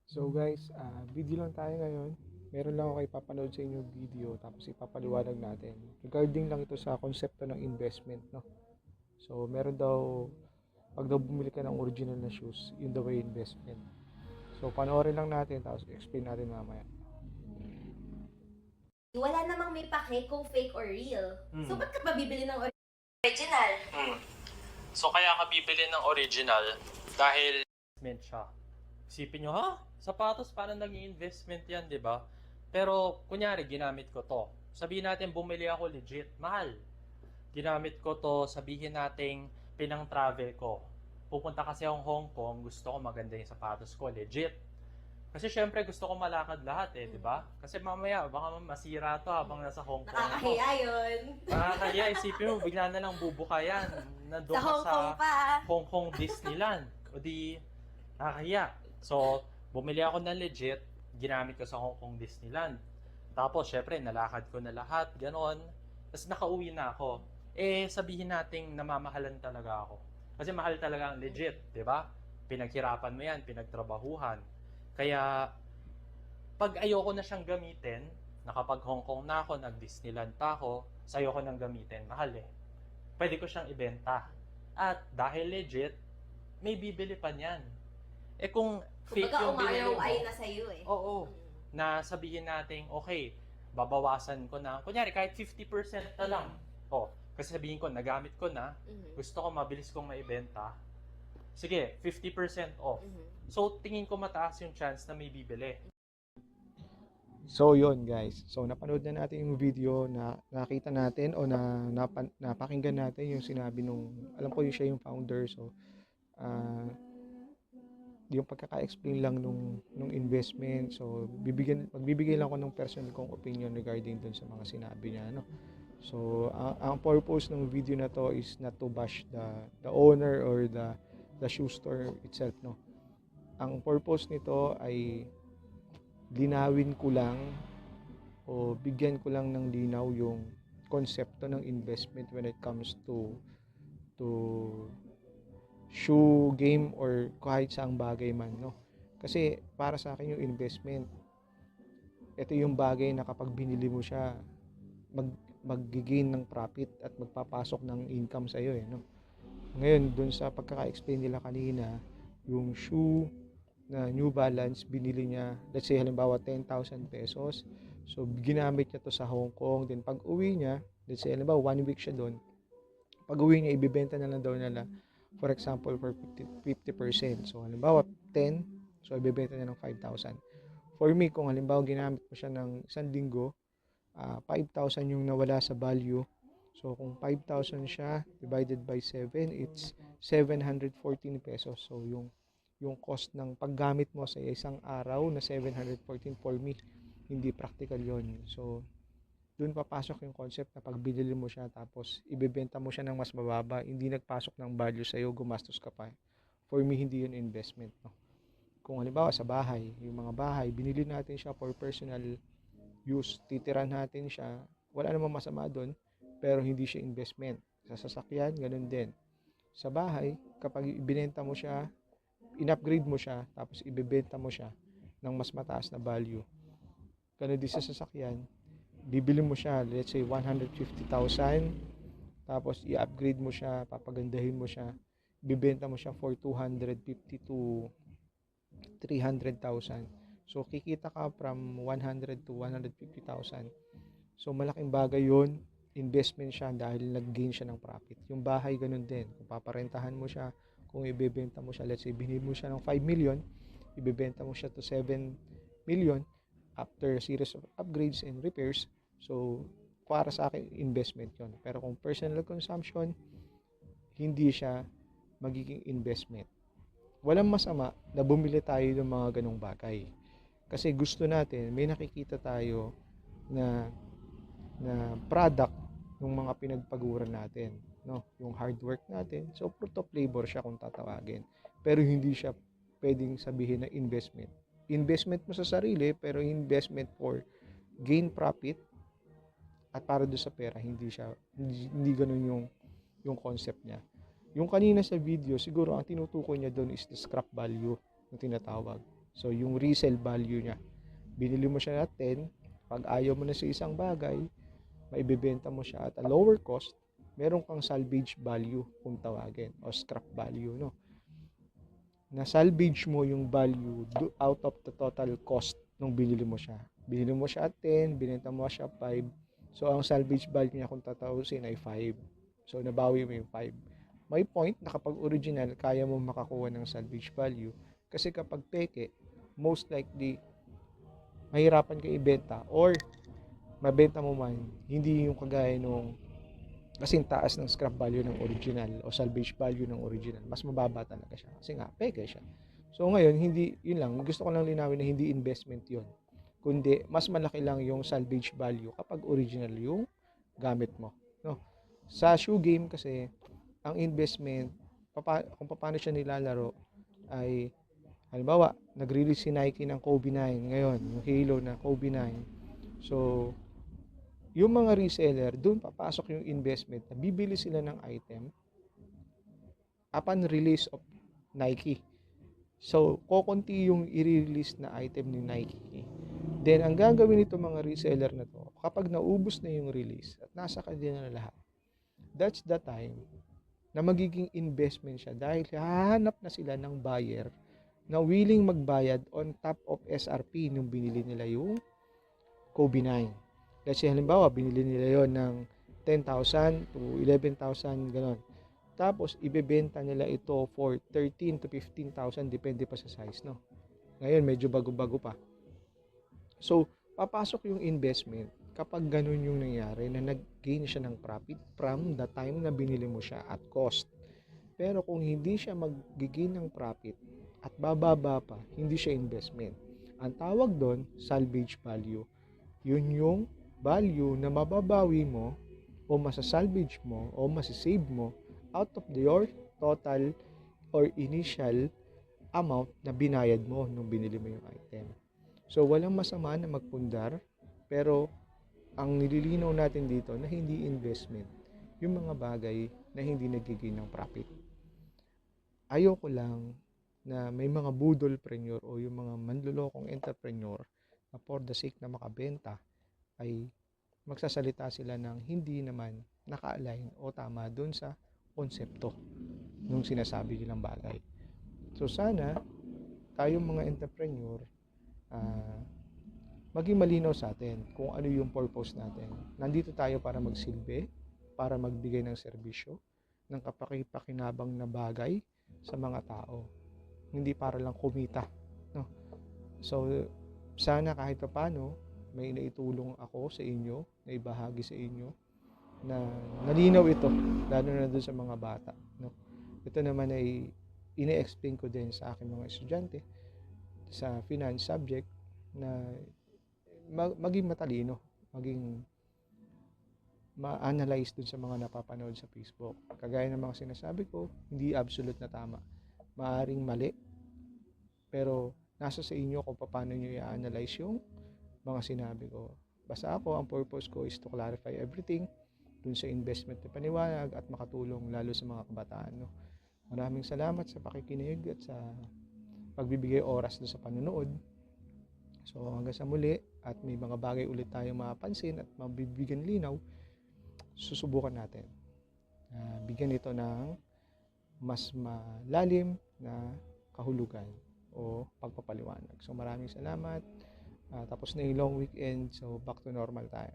So guys, video lang tayo ngayon. Meron lang ako ipapanood sa inyo video tapos ipapaliwanag natin. Regarding lang ito sa konsepto ng investment, no? So meron daw, pag daw bumili ka ng original na shoes, yun daw ay investment. So panoorin lang natin tapos explain natin mamaya. Wala namang may pake kung fake or real. So, ba't ka pa bibili ng original? So kaya ka bibili ng original dahil investment siya. Isipin nyo, ha? Sapatos, parang naging investment yan, di ba? Pero, kunyari, ginamit ko to. Sabihin natin, bumili ako legit. Mahal. Ginamit ko to, sabihin natin, pinang-travel ko. Pupunta kasi akong Hong Kong, gusto ko maganda yung sapatos ko, legit. Kasi syempre gusto ko malakad lahat di ba? Kasi mamaya baka masira to habang nasa Hong Kong ako. Nakakahiya yun. Nakakahiya, isipin mo, bigla na lang bubuka yan. Nandun Sa ka Hong sa Kong pa. Hong Kong Disneyland. O di, nakakahiya. So, bumili ako ng legit, ginamit ko sa Hong Kong Disneyland. Tapos, syempre, nalakad ko na lahat, ganon. Tapos, nakauwi na ako. Sabihin nating namamahalan talaga ako. Kasi mahal talaga ang legit, di ba? Pinaghirapan mo yan, pinagtrabahuhan. Kaya, pag ayoko na siyang gamitin, nakapag Hong Kong na ako, nag-Disneyland pa ako, sa ayoko nang gamitin, mahal pwede ko siyang ibenta. At dahil legit, may bibili pa niyan. Kung fake Kumbaga, yung binili mo, umaraw-ay na sa'yo oo, na sabihin natin, okay, babawasan ko na, kunyari kahit 50% na lang. Kasi sabihin ko, nagamit ko na, gusto ko mabilis kong maibenta, sige, 50% off. So, tingin ko mataas yung chance na may bibili. So yun guys. So napanood na natin yung video na nakita natin o napakinggan natin yung sinabi nung, alam ko yung siya yung founder. So yung pagkaka-explain lang nung investment. So magbibigay lang ako ng personal kong opinion regarding dun sa mga sinabi niya, no. So ang purpose ng video na to is not to bash the owner or the shoe store itself, no. Ang purpose nito ay linawin ko lang o bigyan ko lang ng linaw yung konsepto ng investment when it comes to shoe game or kahit saang bagay man, no. Kasi para sa akin yung investment, ito yung bagay na kapag binili mo siya, mag mag-gain ng profit at magpapasok ng income sa iyo no. Ngayon dun sa pagkaka-explain nila kanina, yung shoe na New Balance binili niya, let's say halimbawa 10,000 pesos. So ginamit niya to sa Hong Kong, then pag uwi niya, let's say halimbawa 1 week siya doon. Pag uwi niya, ibebenta na lang daw nila, for example, for 50%. So halimbawa 10, so ibebenta niya ng 5,000. For me, kung halimbawa ginamit mo siya ng isang linggo, 5,000 yung nawala sa value. So kung 5,000 siya divided by 7, it's 714 pesos. So yung cost ng paggamit mo sa isang araw na 714, for me, hindi practical yon. So doon papasok yung concept na pag binili mo siya tapos ibebenta mo siya ng mas mababa, hindi nagpasok ng value sa iyo, gumastos ka pa. For me, hindi yun investment, no. Kung halimbawa sa bahay, yung mga bahay, binili natin siya for personal use, titiran natin siya, wala namang masama doon, pero hindi siya investment. Sa sasakyan, ganun din. Sa bahay, kapag ibinenta mo siya, in-upgrade mo siya, tapos ibebenta mo siya ng mas mataas na value. Ganun din sa sasakyan, bibili mo siya, let's say 150,000, tapos i-upgrade mo siya, papagandahin mo siya, ibebenta mo siya for 250 to 300,000. So kikita ka from 100 to 150,000. So malaking bagay 'yon, investment siya dahil nag-gain siya ng profit. Yung bahay ganun din, kung paparentahan mo siya, kung ibebenta mo siya, let's say binili mo siya ng 5 million, ibebenta mo siya to 7 million after a series of upgrades and repairs. So para sa akin, investment 'yon. Pero kung personal consumption, hindi siya magiging investment. Walang masama na bumili tayo ng mga ganong bagay. Kasi gusto natin, may nakikita tayo na product ng mga pinagpaguran natin, no? Yung hard work natin. So fruit of labor siya kung tatawagin. Pero hindi siya pwedeng sabihin na investment. Investment mo sa sarili, pero investment for gain profit at para doon sa pera, hindi ganoon yung concept niya. Yung kanina sa video, siguro ang tinutukoy niya doon is the scrap value na tinatawag. So, yung resale value niya. Binili mo siya at 10, pag ayaw mo na sa isang bagay, maibebenta mo siya at a lower cost, meron kang salvage value kung tawagin o scrap value, no? Na salvage mo yung value out of the total cost nung binili mo siya. Binili mo siya at 10, binenta mo siya 5. So, ang salvage value niya kung tatausin ay 5. So, nabawi mo yung 5. May point na kapag original, kaya mo makakuha ng salvage value. Kasi kapag peke, most likely, mahirapan ka ibenta or mabenta mo man, hindi yung kagaya nung kasing taas ng scrap value ng original o salvage value ng original. Mas mababa talaga siya. Kasi nga, peke siya. So ngayon, hindi, yun lang, gusto ko lang linawin na hindi investment yun. Kundi, mas malaki lang yung salvage value kapag original yung gamit mo. No? Sa shoe game kasi, ang investment, kung paano siya nilalaro, ay halimbawa, nag-release si Nike ng Kobe 9 ngayon, yung Halo na Kobe 9. So, yung mga reseller, doon papasok yung investment na bibili sila ng item upon release of Nike. So, kokonti yung i-release na item ni Nike. Then, ang gagawin nito mga reseller na to, kapag naubos na yung release at nasa kanila na lahat, that's the time na magiging investment siya dahil hahanap na sila ng buyer na willing magbayad on top of SRP nung binili nila yung Kobe 9. Kasi halimbawa, binili nila yon ng 10,000 to 11,000, gano'n. Tapos, ibebenta nila ito for 13 to 15,000, depende pa sa size, no? Ngayon, medyo bago-bago pa. So, papasok yung investment kapag ganun yung nangyari na nag-gain siya ng profit from the time na binili mo siya at cost. Pero kung hindi siya mag-gain ng profit at bababa pa, hindi siya investment. Ang tawag doon, salvage value. Yun yung value na mababawi mo o masasalvage mo o masisave mo out of your total or initial amount na binayad mo nung binili mo yung item. So, walang masama na magpundar, pero ang nililinaw natin dito na hindi investment yung mga bagay na hindi nagiging ng profit. Ayoko lang na may mga budolpreneur o yung mga manlulokong entrepreneur na for the sake na makabenta ay magsasalita sila ng hindi naman naka-align o tama dun sa konsepto nung sinasabi nilang bagay. So sana tayong mga entrepreneur maging malinaw sa atin kung ano yung purpose natin. Nandito tayo para magsilbi, para magbigay ng serbisyo, ng kapaki-pakinabang na bagay sa mga tao. Hindi para lang kumita, no? So, sana kahit paano may naitulong ako sa inyo, na ibahagi sa inyo na nalinaw ito, lalo na doon sa mga bata, no? Ito naman ay ine-explain ko din sa aking mga estudyante sa finance subject na maging matalino, maging ma-analyze dun sa mga napapanood sa Facebook. Kagaya ng mga sinasabi ko, hindi absolute na tama. Maaring mali, pero nasa sa inyo kung paano nyo i-analyze yung mga sinabi ko. Basta ako, ang purpose ko is to clarify everything dun sa investment na paniwanag at makatulong lalo sa mga kabataan. No? Maraming salamat sa pakikinig at sa pagbibigay oras dun sa panonood. So hanggang sa muli at may mga bagay ulit tayong mapapansin at mabibigyan linaw, susubukan natin. Bigyan ito ng mas malalim na kahulugan o pagpapaliwanag. So maraming salamat. Tapos na yung long weekend, so back to normal tayo.